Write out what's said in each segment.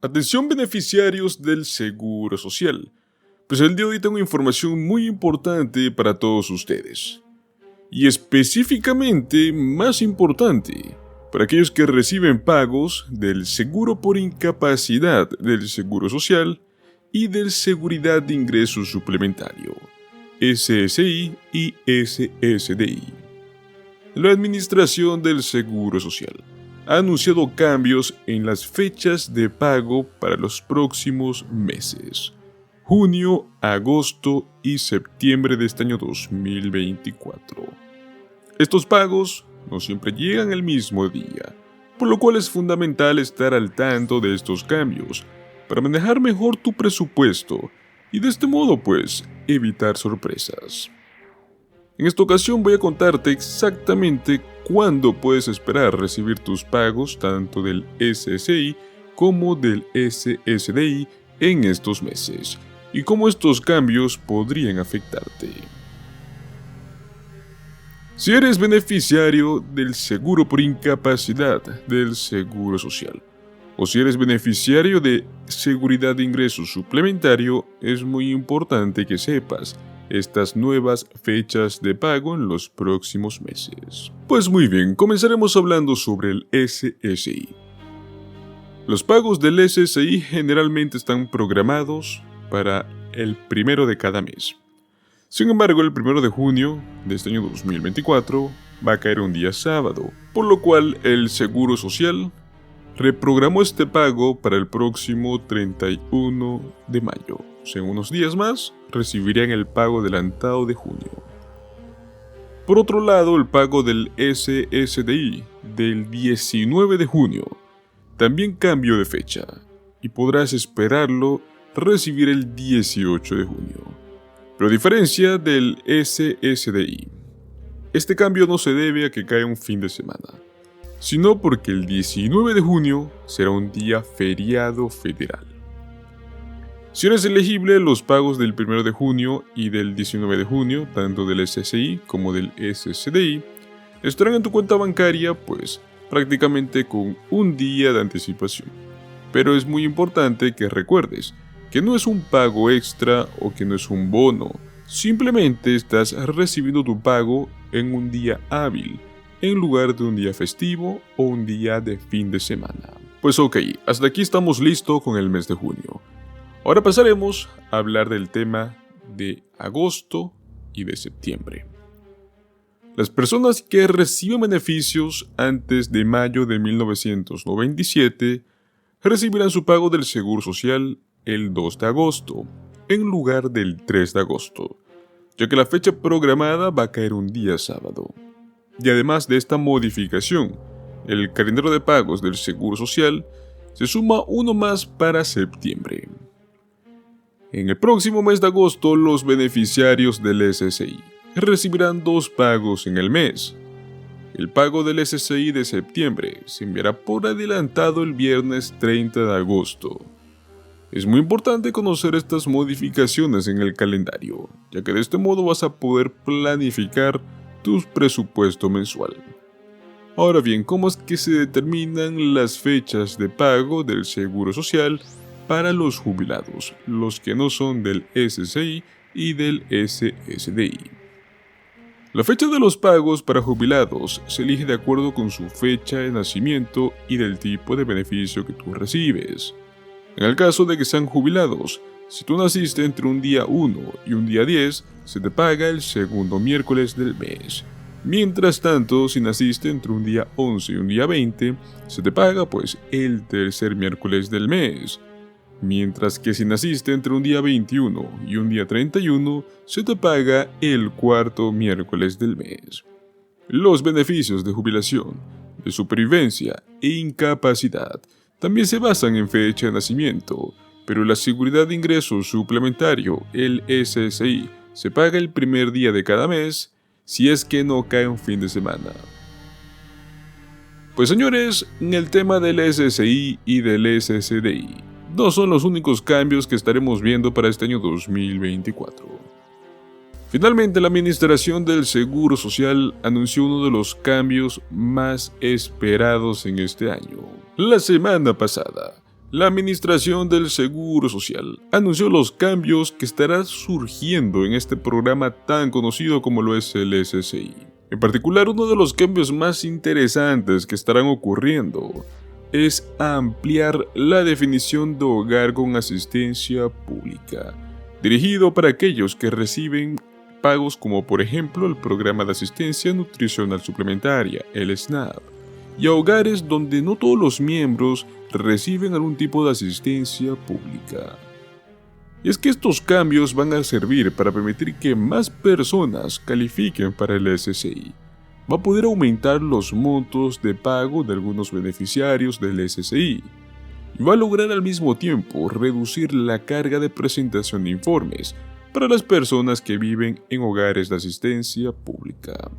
Atención beneficiarios del Seguro Social, pues el día de hoy tengo información muy importante para todos ustedes. Y específicamente más importante, para aquellos que reciben pagos del Seguro por Incapacidad del Seguro Social y del Seguridad de Ingresos Suplementario, SSI y SSDI. La Administración del Seguro Social ha anunciado cambios en las fechas de pago para los próximos meses, junio, agosto y septiembre de este año 2024. Estos pagos no siempre llegan el mismo día, por lo cual es fundamental estar al tanto de estos cambios para manejar mejor tu presupuesto y de este modo evitar sorpresas. En esta ocasión voy a contarte exactamente cuándo puedes esperar recibir tus pagos tanto del SSI como del SSDI en estos meses y cómo estos cambios podrían afectarte. Si eres beneficiario del Seguro por Incapacidad del Seguro Social o si eres beneficiario de Seguridad de Ingresos Suplementario, es muy importante que sepas estas nuevas fechas de pago en los próximos meses. Pues muy bien, comenzaremos hablando sobre el SSI. Los pagos del SSI generalmente están programados para el 1 de cada mes. Sin embargo, el 1 de junio de este año 2024 va a caer un día sábado, por lo cual el Seguro Social reprogramó este pago para el próximo 31 de mayo. O sea, en unos días más recibirían el pago adelantado de junio. Por otro lado, el pago del SSDI del 19 de junio también cambió de fecha y podrás esperarlo recibir el 18 de junio. Pero a diferencia del SSDI, este cambio no se debe a que cae un fin de semana, sino porque el 19 de junio será un día feriado federal. Si eres elegible, los pagos del 1 de junio y del 19 de junio, tanto del SSI como del SSDI, estarán en tu cuenta bancaria, prácticamente con un día de anticipación. Pero es muy importante que recuerdes que no es un pago extra o que no es un bono, simplemente estás recibiendo tu pago en un día hábil, en lugar de un día festivo o un día de fin de semana. Pues ok, hasta aquí estamos listos con el mes de junio. Ahora pasaremos a hablar del tema de agosto y de septiembre. Las personas que reciben beneficios antes de mayo de 1997 recibirán su pago del Seguro Social el 2 de agosto, en lugar del 3 de agosto, ya que la fecha programada va a caer un día sábado. Y además de esta modificación, el calendario de pagos del Seguro Social se suma uno más para septiembre. En el próximo mes de agosto, los beneficiarios del SSI recibirán 2 pagos en el mes. El pago del SSI de septiembre se enviará por adelantado el viernes 30 de agosto. Es muy importante conocer estas modificaciones en el calendario, ya que de este modo vas a poder planificar tu presupuesto mensual. Ahora bien, ¿cómo es que se determinan las fechas de pago del Seguro Social para los jubilados, los que no son del SSI y del SSDI? La fecha de los pagos para jubilados se elige de acuerdo con su fecha de nacimiento y del tipo de beneficio que tú recibes. En el caso de que sean jubilados, si tú naciste entre un día 1 y un día 10, se te paga el segundo miércoles del mes. Mientras tanto, si naciste entre un día 11 y un día 20, se te paga el tercer miércoles del mes. Mientras que si naciste entre un día 21 y un día 31, se te paga el cuarto miércoles del mes. Los beneficios de jubilación, de supervivencia e incapacidad también se basan en fecha de nacimiento, pero la Seguridad de Ingresos Suplementario, el SSI, se paga el primer día de cada mes si es que no cae un fin de semana. Pues señores, en el tema del SSI y del SSDI, no son los únicos cambios que estaremos viendo para este año 2024. Finalmente, la Administración del Seguro Social anunció uno de los cambios más esperados en este año. La semana pasada, La Administración del Seguro Social anunció los cambios que estarán surgiendo en este programa tan conocido como lo es el SSI. En particular, uno de los cambios más interesantes que estarán ocurriendo es ampliar la definición de hogar con asistencia pública, dirigido para aquellos que reciben pagos como por ejemplo el Programa de Asistencia Nutricional Suplementaria, el SNAP, y a hogares donde no todos los miembros reciben algún tipo de asistencia pública. Y es que estos cambios van a servir para permitir que más personas califiquen para el SSI. Va a poder aumentar los montos de pago de algunos beneficiarios del SSI y va a lograr al mismo tiempo reducir la carga de presentación de informes para las personas que viven en hogares de asistencia pública.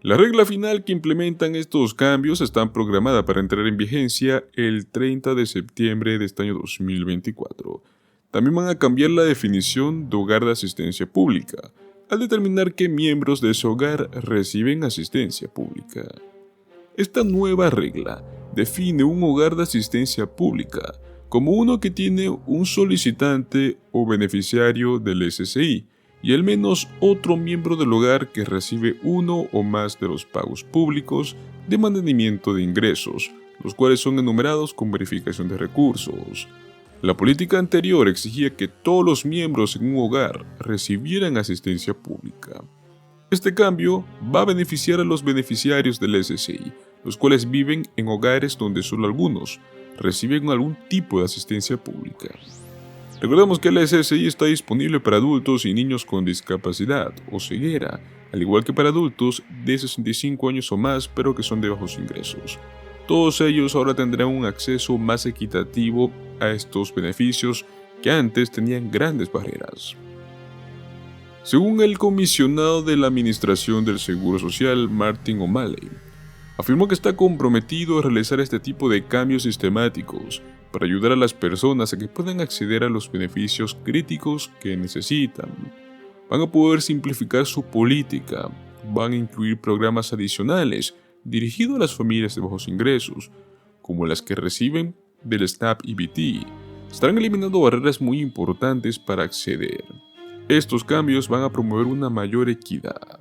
La regla final que implementan estos cambios está programada para entrar en vigencia el 30 de septiembre de este año 2024. También van a cambiar la definición de hogar de asistencia pública, al determinar qué miembros de ese hogar reciben asistencia pública. Esta nueva regla define un hogar de asistencia pública como uno que tiene un solicitante o beneficiario del SSI y al menos otro miembro del hogar que recibe uno o más de los pagos públicos de mantenimiento de ingresos, los cuales son enumerados con verificación de recursos. La política anterior exigía que todos los miembros en un hogar recibieran asistencia pública. Este cambio va a beneficiar a los beneficiarios del SSI, los cuales viven en hogares donde solo algunos reciben algún tipo de asistencia pública. Recordemos que el SSI está disponible para adultos y niños con discapacidad o ceguera, al igual que para adultos de 65 años o más, pero que son de bajos ingresos. Todos ellos ahora tendrán un acceso más equitativo a estos beneficios que antes tenían grandes barreras. Según el comisionado de la Administración del Seguro Social, Martin O'Malley, afirmó que está comprometido a realizar este tipo de cambios sistemáticos para ayudar a las personas a que puedan acceder a los beneficios críticos que necesitan. Van a poder simplificar su política, van a incluir programas adicionales dirigidos a las familias de bajos ingresos, como las que reciben del SNAP y BT. Estarán eliminando barreras muy importantes para acceder. Estos cambios van a promover una mayor equidad,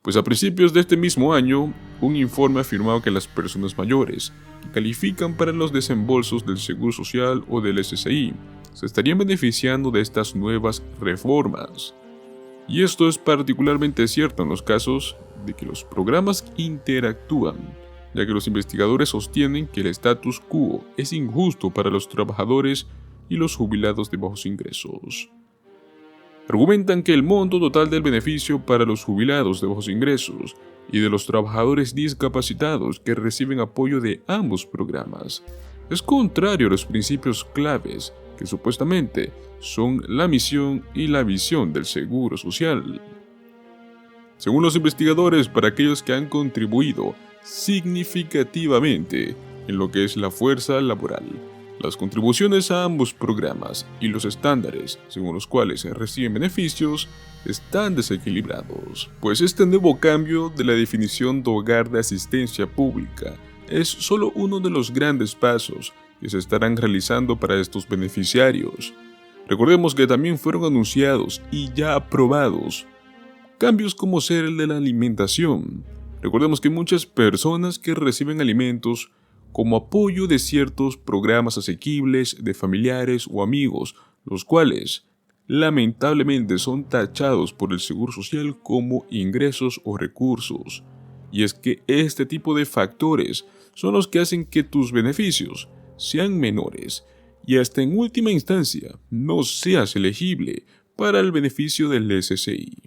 pues a principios de este mismo año, un informe afirmaba que las personas mayores que califican para los desembolsos del Seguro Social o del SSI se estarían beneficiando de estas nuevas reformas. Y esto es particularmente cierto en los casos de que los programas interactúan, ya que los investigadores sostienen que el status quo es injusto para los trabajadores y los jubilados de bajos ingresos. Argumentan que el monto total del beneficio para los jubilados de bajos ingresos y de los trabajadores discapacitados que reciben apoyo de ambos programas es contrario a los principios claves que supuestamente son la misión y la visión del Seguro Social. Según los investigadores, para aquellos que han contribuido significativamente en lo que es la fuerza laboral, las contribuciones a ambos programas y los estándares según los cuales se reciben beneficios están desequilibrados, pues este nuevo cambio de la definición de hogar de asistencia pública es solo uno de los grandes pasos que se estarán realizando para estos beneficiarios. Recordemos que también fueron anunciados y ya aprobados cambios como ser el de la alimentación. Recordemos que muchas personas que reciben alimentos como apoyo de ciertos programas asequibles de familiares o amigos, los cuales lamentablemente son tachados por el Seguro Social como ingresos o recursos. Y es que este tipo de factores son los que hacen que tus beneficios sean menores y hasta en última instancia no seas elegible para el beneficio del SSI.